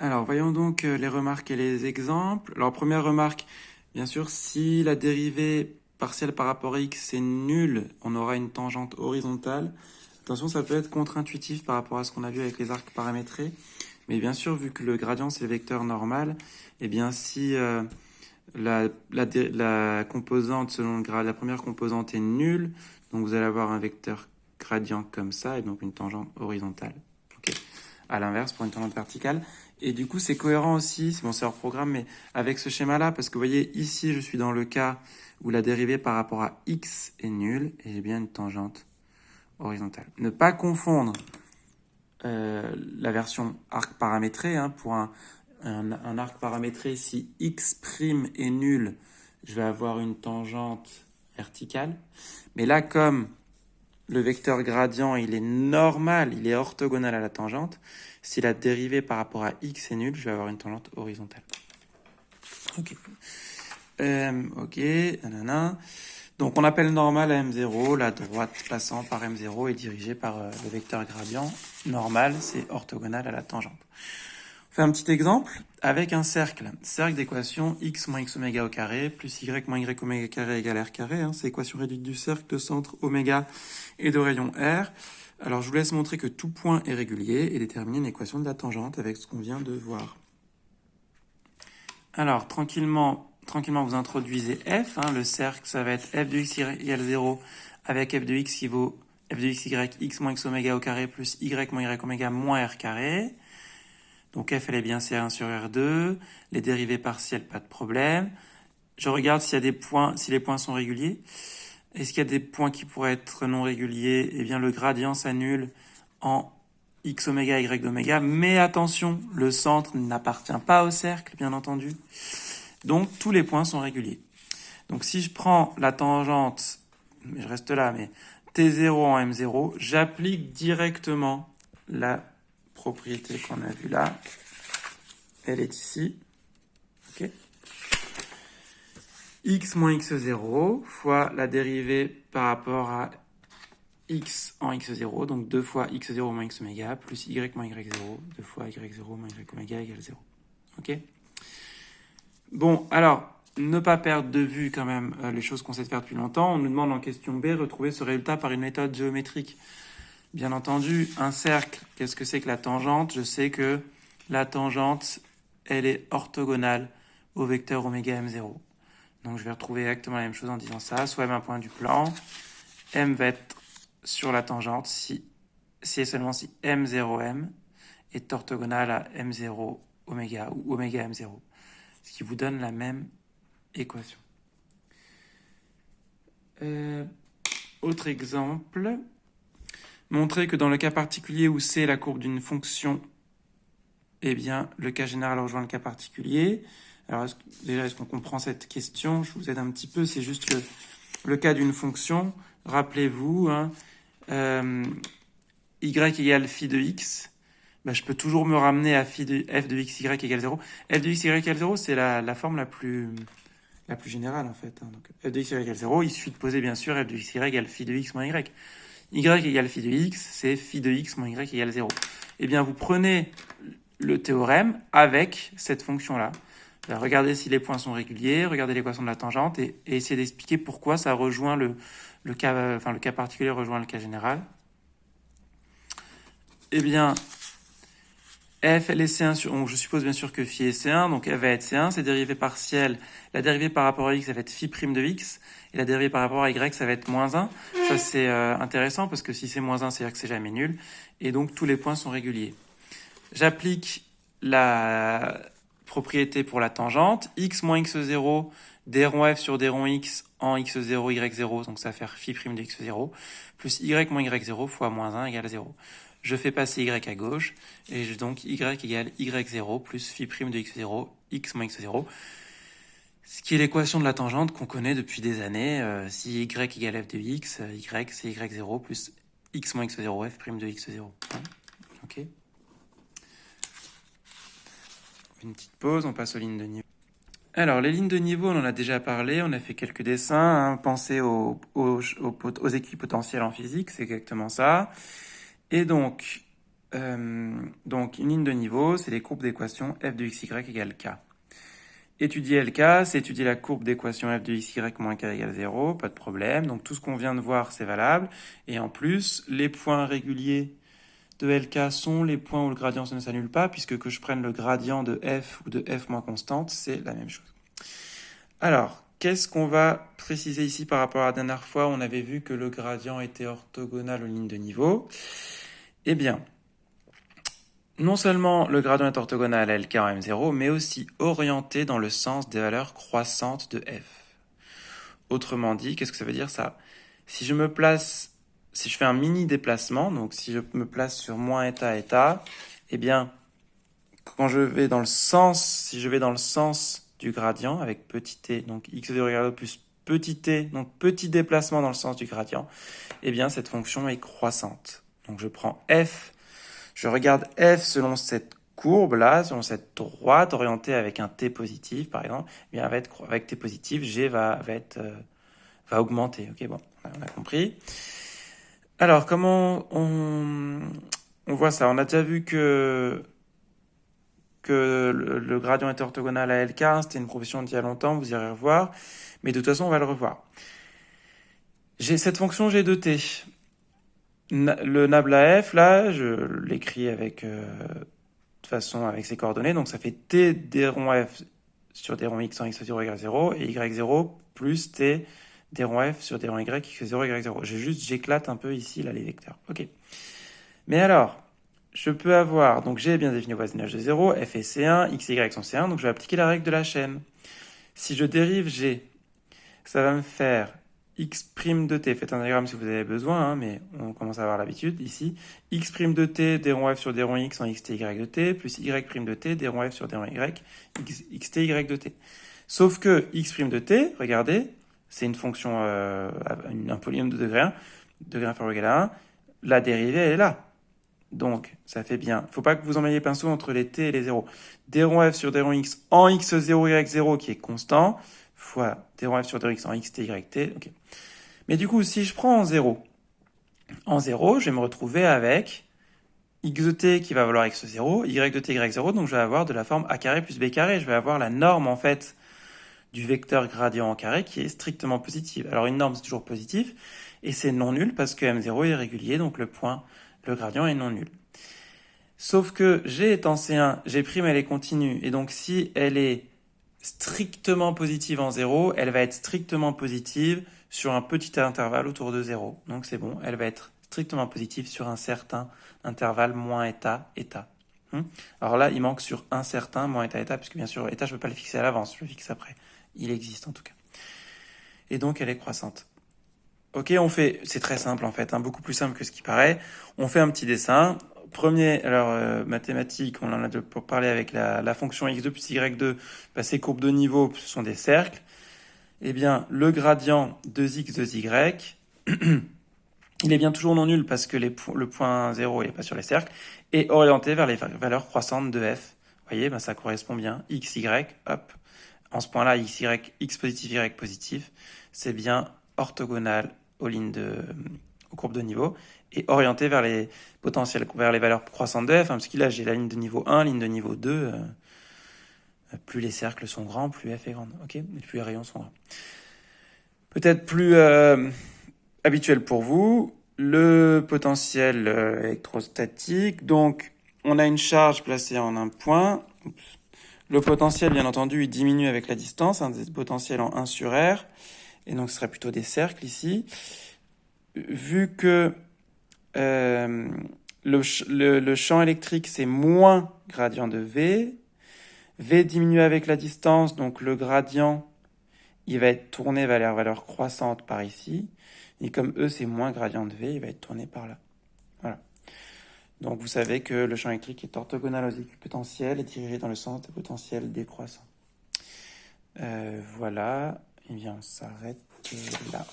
Alors, voyons donc les remarques et les exemples. Alors, première remarque, bien sûr, si la dérivée partielle par rapport à x est nulle, on aura une tangente horizontale. Attention, ça peut être contre-intuitif par rapport à ce qu'on a vu avec les arcs paramétrés. Mais bien sûr, vu que le gradient, c'est le vecteur normal, eh bien, si la composante, selon le grade, la première composante est nulle, donc vous allez avoir un vecteur gradient comme ça, et donc une tangente horizontale. Ok. À l'inverse, pour une tangente verticale. Et du coup, c'est cohérent aussi, c'est bon, c'est hors programme, mais avec ce schéma-là, parce que vous voyez, ici, je suis dans le cas où la dérivée par rapport à x est nulle, et j'ai bien une tangente horizontale. Ne pas confondre la version arc paramétré, hein, pour un arc paramétré, si x' est nul, je vais avoir une tangente verticale. Mais là, comme le vecteur gradient, il est normal, il est orthogonal à la tangente, si la dérivée par rapport à x est nulle, je vais avoir une tangente horizontale. Ok. Ok, nanana. Donc on appelle normal à M0, la droite passant par M0 est dirigée par le vecteur gradient. Normal, c'est orthogonal à la tangente. On fait un petit exemple avec un cercle. Cercle d'équation x moins x oméga au carré plus y moins y oméga carré égale r carré. Hein, c'est l'équation réduite du cercle de centre oméga et de rayon r. Alors je vous laisse montrer que tout point est régulier et déterminer une équation de la tangente avec ce qu'on vient de voir. Alors tranquillement vous introduisez f. Hein, le cercle, ça va être f de x égale 0 avec f de x qui vaut f de x, x moins x oméga au carré plus y moins y oméga moins r carré. Donc f, elle est bien C1 sur R2. Les dérivées partielles, pas de problème. Je regarde s'il y a des points, si les points sont réguliers. Est-ce qu'il y a des points qui pourraient être non réguliers? Eh bien, le gradient s'annule en x oméga, y d'oméga. Mais attention, le centre n'appartient pas au cercle, bien entendu. Donc, tous les points sont réguliers. Donc, si je prends la tangente, mais je reste là, mais T0 en M0, j'applique directement la propriété qu'on a vue là. Elle est ici. Ok. X moins x0 fois la dérivée par rapport à x en x0, donc 2 fois x0 moins x oméga, plus y moins y0, 2 fois y0 moins y oméga égale 0. Ok. Bon, alors, ne pas perdre de vue quand même les choses qu'on sait faire depuis longtemps. On nous demande en question B, retrouver ce résultat par une méthode géométrique. Bien entendu, un cercle, qu'est-ce que c'est que la tangente? Je sais que la tangente, elle est orthogonale au vecteur oméga m0. Donc je vais retrouver exactement la même chose en disant ça. Soit m un point du plan, m va être sur la tangente si et seulement si m0m est orthogonal à m0 oméga ou oméga m0. Ce qui vous donne la même équation. Autre exemple. Montrer que dans le cas particulier où c'est la courbe d'une fonction, eh bien, le cas général rejoint le cas particulier. Alors, est-ce qu'on comprend cette question? Je vous aide un petit peu. C'est juste que le cas d'une fonction, rappelez-vous, hein, y égale phi de x. Ben, je peux toujours me ramener à f de x, y égale 0. F de x, y égale 0, c'est la forme la plus générale, en fait. Hein. Donc, f de x, y égale 0, il suffit de poser, bien sûr, f de x, y égale phi de x moins y. Y égale phi de x, c'est phi de x moins y égale 0. Eh bien, vous prenez le théorème avec cette fonction-là. Regardez si les points sont réguliers, regardez l'équation de la tangente et essayez d'expliquer pourquoi ça rejoint le cas particulier rejoint le cas général. Eh bien, f, elle est C1 sur... Donc, je suppose bien sûr que phi est C1, donc f va être C1, c'est dérivée partielle. La dérivée par rapport à x, ça va être phi' de x, et la dérivée par rapport à y, ça va être moins 1. Ça, c'est intéressant, parce que si c'est moins 1, c'est-à-dire que c'est jamais nul, et donc tous les points sont réguliers. J'applique la propriété pour la tangente, x moins x0, d rond f sur d rond x en x0, y0, donc ça va faire phi' de x0, plus y moins y0 fois moins 1 égale 0. Je fais passer y à gauche, et j'ai donc y égale y0 plus phi' de x0, x moins x0, ce qui est l'équation de la tangente qu'on connaît depuis des années. Si y égale f de x, y c'est y0 plus x moins x0, f' de x0. Hein, ok. Une petite pause, on passe aux lignes de niveau. Alors, les lignes de niveau, on en a déjà parlé, on a fait quelques dessins. Hein, pensez aux équipes potentielles en physique, c'est exactement ça. Et donc, donc une ligne de niveau, c'est les courbes d'équation f de xy égale k. Étudier LK, c'est étudier la courbe d'équation f de xy moins k égale 0, pas de problème. Donc tout ce qu'on vient de voir, c'est valable. Et en plus, les points réguliers de LK sont les points où le gradient ne s'annule pas, puisque que je prenne le gradient de f ou de f moins constante, c'est la même chose. Alors, qu'est-ce qu'on va préciser ici par rapport à la dernière fois? On avait vu que le gradient était orthogonal aux lignes de niveau. Eh bien, non seulement le gradient est orthogonal à LK en M0, mais aussi orienté dans le sens des valeurs croissantes de f. Autrement dit, qu'est-ce que ça veut dire ça? Si je fais un mini déplacement, donc si je me place sur moins eta eta, eh bien, quand je vais dans le sens, si je vais dans le sens du gradient avec petit t, donc x0 égale plus petit t, donc petit déplacement dans le sens du gradient, eh bien, cette fonction est croissante. Donc je prends f. Je regarde f selon cette courbe-là, selon cette droite orientée avec un t positif, par exemple. Eh bien, avec t positif, g va augmenter. Ok, bon, on a compris. Alors, comment on voit ça? On a déjà vu que le gradient était orthogonal à LK. C'était une proposition d'il y a longtemps, vous irez revoir. Mais de toute façon, on va le revoir. J'ai cette fonction g de t. Le nabla f, là, je l'écris avec avec ses coordonnées. Donc, ça fait t d rond f sur d rond x en x0 égale 0 et y0 plus t d rond f sur d rond y x0 égale 0. J'éclate un peu ici, là, les vecteurs. OK. Mais alors, je peux avoir, donc g est bien défini au voisinage de 0, f est C1, x et y sont C1, donc je vais appliquer la règle de la chaîne. Si je dérive g, ça va me faire x' de t, faites un diagramme si vous avez besoin, hein, mais on commence à avoir l'habitude ici, x' de t, d rond f sur d rond x en xt y de t, plus y' de t, d rond f sur d rond y, xt y de t. Sauf que x' de t, regardez, c'est une fonction, un polynôme de degré 1, degré inférieur ou égal à 1, la dérivée elle est là. Donc, ça fait bien. Faut pas que vous emmêliez pinceau entre les t et les 0. D rond f sur d rond x en x0 y0 qui est constant, fois d rond f sur d rond x en xt yt. Okay. Mais du coup, si je prends en 0, je vais me retrouver avec x de t qui va valoir x0, y de t y0, donc je vais avoir de la forme a carré plus b carré. Je vais avoir la norme, en fait, du vecteur gradient en carré qui est strictement positive. Alors, une norme, c'est toujours positif, et c'est non nul parce que M0 est régulier, donc le gradient est non nul. Sauf que G étant C1, G' elle est continue, et donc si elle est strictement positive en 0, elle va être strictement positive sur un petit intervalle autour de 0. Donc c'est bon, elle va être strictement positive sur un certain intervalle moins eta, eta. Alors là, il manque sur un certain moins eta, eta, puisque bien sûr, eta, je ne peux pas le fixer à l'avance, je le fixe après. Il existe en tout cas. Et donc elle est croissante. Ok, c'est très simple en fait, beaucoup plus simple que ce qui paraît. On fait un petit dessin. Premier, alors mathématiques, on en a pour parler avec la fonction x2 plus y2, ces courbes de niveau, ce sont des cercles. Eh bien, le gradient 2x, 2y, il est bien toujours non nul parce que le point 0 n'est pas sur les cercles, et orienté vers les valeurs croissantes de f. Vous voyez, ça correspond bien. X, y, hop. En ce point-là, x, y, x positif, y positif, c'est bien orthogonal aux courbes de niveau et orienté vers les potentiels, vers les valeurs croissantes de f, parce que là j'ai la ligne de niveau 1, ligne de niveau 2, plus les cercles sont grands, plus f est grande, ok, et plus les rayons sont grands. Peut-être plus habituel pour vous, le potentiel électrostatique, donc on a une charge placée en un point. Le potentiel, bien entendu, il diminue avec la distance, des potentiels en 1 sur r, et donc ce serait plutôt des cercles ici. Vu que le champ électrique, c'est moins gradient de V, V diminue avec la distance, donc le gradient, il va être tourné vers la valeur croissante par ici, et comme E, c'est moins gradient de V, il va être tourné par là. Voilà. Donc vous savez que le champ électrique est orthogonal aux équipotentiels et dirigé dans le sens des potentiels décroissants. Voilà, et bien on s'arrête là.